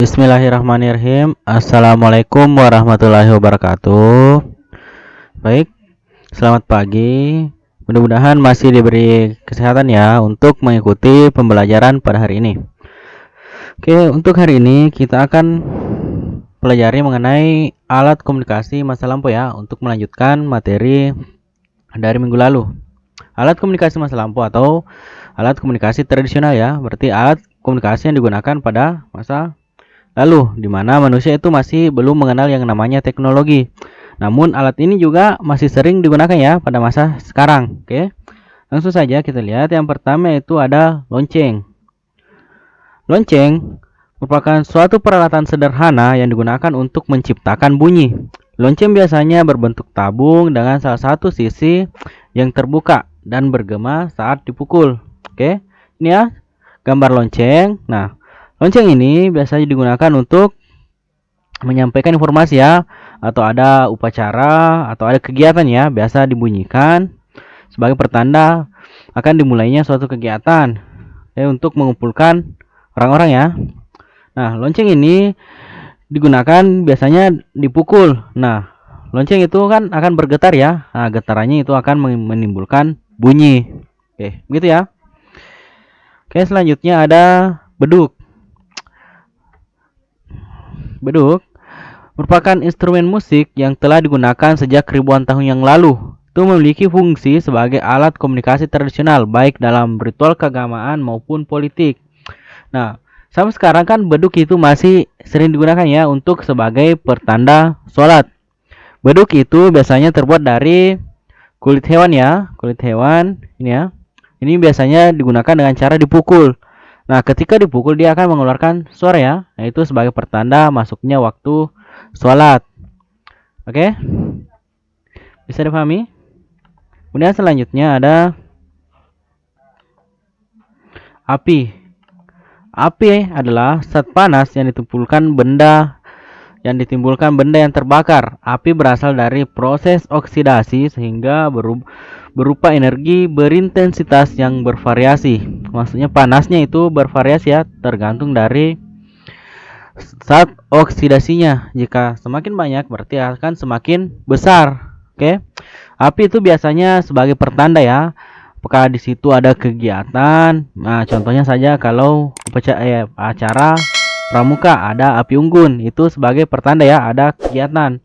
Bismillahirrahmanirrahim. Assalamualaikum warahmatullahi wabarakatuh. Baik, selamat pagi. Mudah-mudahan masih diberi kesehatan ya untuk mengikuti pembelajaran pada hari ini. Oke, untuk hari ini kita akan pelajari mengenai alat komunikasi masa lampau ya, untuk melanjutkan materi dari minggu lalu. Alat komunikasi masa lampau atau alat komunikasi tradisional ya, berarti alat komunikasi yang digunakan pada masa lalu, di mana manusia itu masih belum mengenal yang namanya teknologi. Namun alat ini juga masih sering digunakan ya pada masa sekarang. Oke. Langsung saja kita lihat. Yang pertama itu ada lonceng. Lonceng merupakan suatu peralatan sederhana yang digunakan untuk menciptakan bunyi. Lonceng biasanya berbentuk tabung dengan salah satu sisi yang terbuka dan bergema saat dipukul. Oke. Ini ya gambar lonceng. Nah, lonceng ini biasanya digunakan untuk menyampaikan informasi ya, atau ada upacara atau ada kegiatan ya, biasa dibunyikan sebagai pertanda akan dimulainya suatu kegiatan untuk mengumpulkan orang-orang ya. Nah, lonceng ini digunakan biasanya dipukul. Nah, lonceng itu kan akan bergetar ya. Nah, getarannya itu akan menimbulkan bunyi. Oke, begitu ya. Oke, selanjutnya ada beduk. Beduk merupakan instrumen musik yang telah digunakan sejak ribuan tahun yang lalu. Itu memiliki fungsi sebagai alat komunikasi tradisional baik dalam ritual keagamaan maupun politik. Nah, sampai sekarang kan beduk itu masih sering digunakan ya untuk sebagai pertanda sholat. Beduk itu biasanya terbuat dari kulit hewan ya, kulit hewan ini ya. Ini biasanya digunakan dengan cara dipukul. Nah, ketika dipukul dia akan mengeluarkan suara ya, yaitu sebagai pertanda masuknya waktu sholat. Oke, bisa dipahami? Kemudian selanjutnya ada api. Api adalah zat panas yang ditimbulkan benda yang terbakar. Api berasal dari proses oksidasi sehingga berupa energi berintensitas yang bervariasi. Maksudnya panasnya itu bervariasi ya, tergantung dari zat oksidasinya. Jika semakin banyak berarti akan semakin besar. Oke. Api itu biasanya sebagai pertanda ya, apakah di situ ada kegiatan. Nah, contohnya saja kalau acara pramuka ada api unggun, itu sebagai pertanda ya ada kegiatan.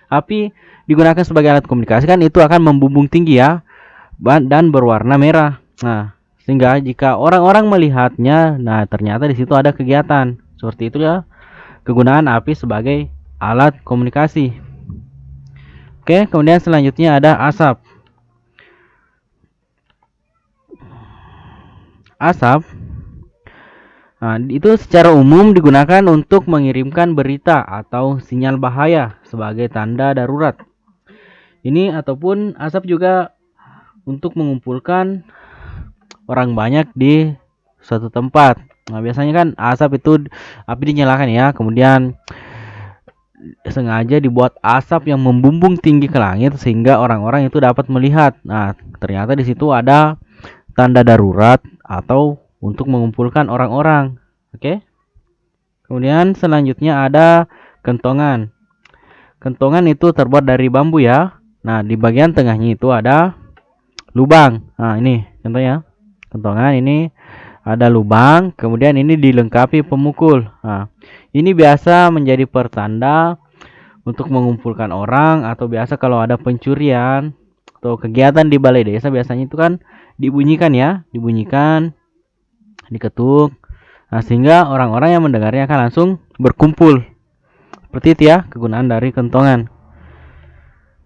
Api digunakan sebagai alat komunikasi kan itu akan membumbung tinggi ya, dan berwarna merah. Nah, sehingga jika orang-orang melihatnya, nah ternyata di situ ada kegiatan. Seperti itu ya kegunaan api sebagai alat komunikasi. Oke, kemudian selanjutnya ada asap. Asap itu secara umum digunakan untuk mengirimkan berita atau sinyal bahaya sebagai tanda darurat. Ini ataupun asap juga untuk mengumpulkan orang banyak di suatu tempat. Nah, biasanya kan asap itu api dinyalakan ya, kemudian sengaja dibuat asap yang membumbung tinggi ke langit sehingga orang-orang itu dapat melihat. Nah, ternyata di situ ada tanda darurat atau untuk mengumpulkan orang-orang. Oke. Kemudian selanjutnya ada kentongan. Kentongan itu terbuat dari bambu ya. Nah, di bagian tengahnya itu ada lubang. Nah, ini contohnya. Kentongan ini ada lubang, kemudian ini dilengkapi pemukul. Nah, ini biasa menjadi pertanda untuk mengumpulkan orang, atau biasa kalau ada pencurian atau kegiatan di balai desa biasanya itu kan dibunyikan ya, diketuk. Nah, sehingga orang-orang yang mendengarnya akan langsung berkumpul. Seperti itu ya kegunaan dari kentongan.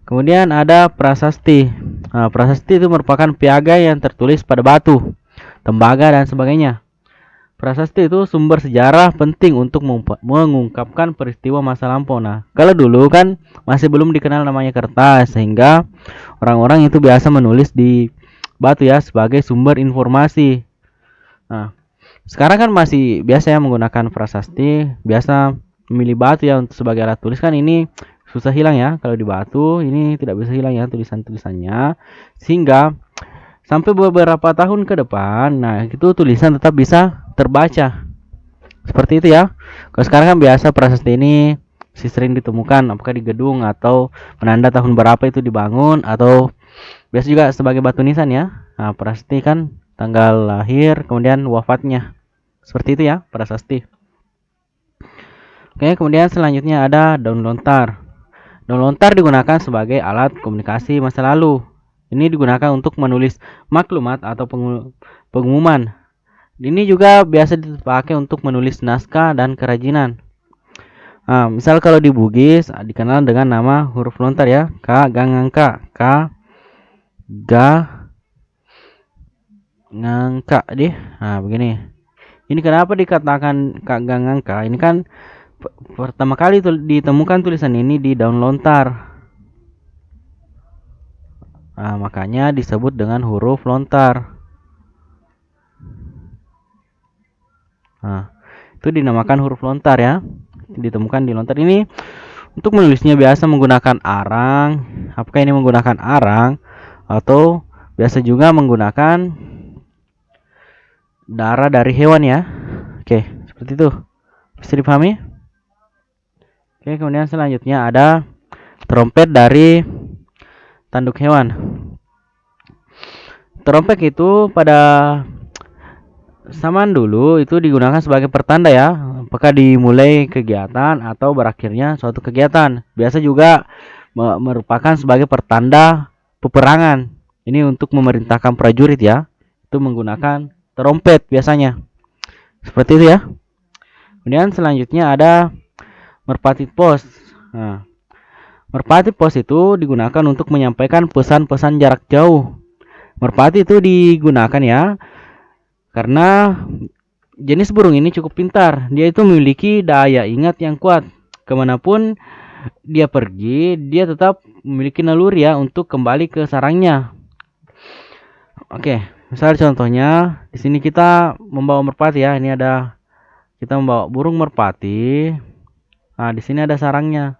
Kemudian ada prasasti. Nah, prasasti itu merupakan piagam yang tertulis pada batu, tembaga dan sebagainya. Prasasti itu sumber sejarah penting untuk mengungkapkan peristiwa masa lampau. Nah, kalau dulu kan masih belum dikenal namanya kertas, sehingga orang-orang itu biasa menulis di batu ya sebagai sumber informasi. Nah, sekarang kan masih biasa ya menggunakan prasasti, biasa memilih batu ya untuk sebagai alat tulis. Kan ini susah hilang ya, kalau di batu ini tidak bisa hilang ya tulisan-tulisannya, sehingga sampai beberapa tahun ke depan, nah itu tulisan tetap bisa terbaca. Seperti itu ya Kalau sekarang kan biasa prasasti ini sering ditemukan apakah di gedung atau penanda tahun berapa itu dibangun, atau biasa juga sebagai batu nisan ya. Nah, prasasti kan tanggal lahir kemudian wafatnya. Seperti itu ya prasasti. Oke, kemudian selanjutnya ada daun lontar. Daun lontar digunakan sebagai alat komunikasi masa lalu. Ini digunakan untuk menulis maklumat atau pengumuman. Ini juga biasa dipakai untuk menulis naskah dan kerajinan. Nah, misal kalau di Bugis dikenal dengan nama huruf lontar ya, K gangangka, K ga ngangka deh. Nah, begini. Ini kenapa dikatakan K gangangka? Ini kan pertama kali ditemukan tulisan ini di daun lontar. Nah, makanya disebut dengan huruf lontar. Nah, itu dinamakan huruf lontar ya. Ditemukan di lontar ini. Untuk menulisnya biasa menggunakan arang. Apakah ini menggunakan arang atau biasa juga menggunakan darah dari hewan ya. Oke, seperti itu. Bisa dipahami? Oke, kemudian selanjutnya ada trompet dari tanduk hewan. Trompet itu pada zaman dulu itu digunakan sebagai pertanda ya, apakah dimulai kegiatan atau berakhirnya suatu kegiatan. Biasa juga merupakan sebagai pertanda peperangan. Ini untuk memerintahkan prajurit ya, itu menggunakan trompet biasanya. Seperti itu ya. Kemudian selanjutnya ada merpati pos. Nah, merpati pos itu digunakan untuk menyampaikan pesan-pesan jarak jauh. Merpati itu digunakan ya karena jenis burung ini cukup pintar. Dia itu memiliki daya ingat yang kuat. Kemanapun dia pergi, dia tetap memiliki naluri ya untuk kembali ke sarangnya. Oke, misal contohnya di sini kita membawa merpati ya. Ini ada kita membawa burung merpati. Nah, di sini ada sarangnya.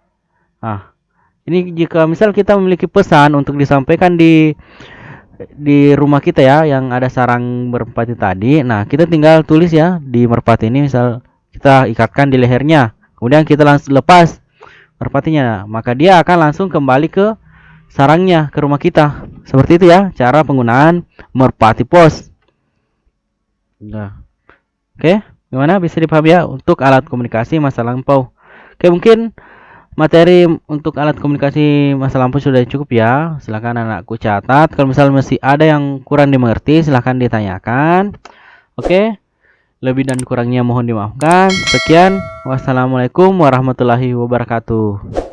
Nah, ini jika misal kita memiliki pesan untuk disampaikan di rumah kita ya yang ada sarang merpati tadi. Nah, kita tinggal tulis ya di merpati ini, misal kita ikatkan di lehernya. Kemudian kita langsung lepas merpatinya. Maka dia akan langsung kembali ke sarangnya, ke rumah kita. Seperti itu ya cara penggunaan merpati pos. Nah, oke, gimana bisa dipahami ya untuk alat komunikasi masa lampau? Oke, mungkin materi untuk alat komunikasi masa lampau sudah cukup ya. Silahkan anakku catat. Kalau misalnya masih ada yang kurang dimengerti, silahkan ditanyakan. Oke, lebih dan kurangnya mohon dimaafkan. Sekian, wassalamualaikum warahmatullahi wabarakatuh.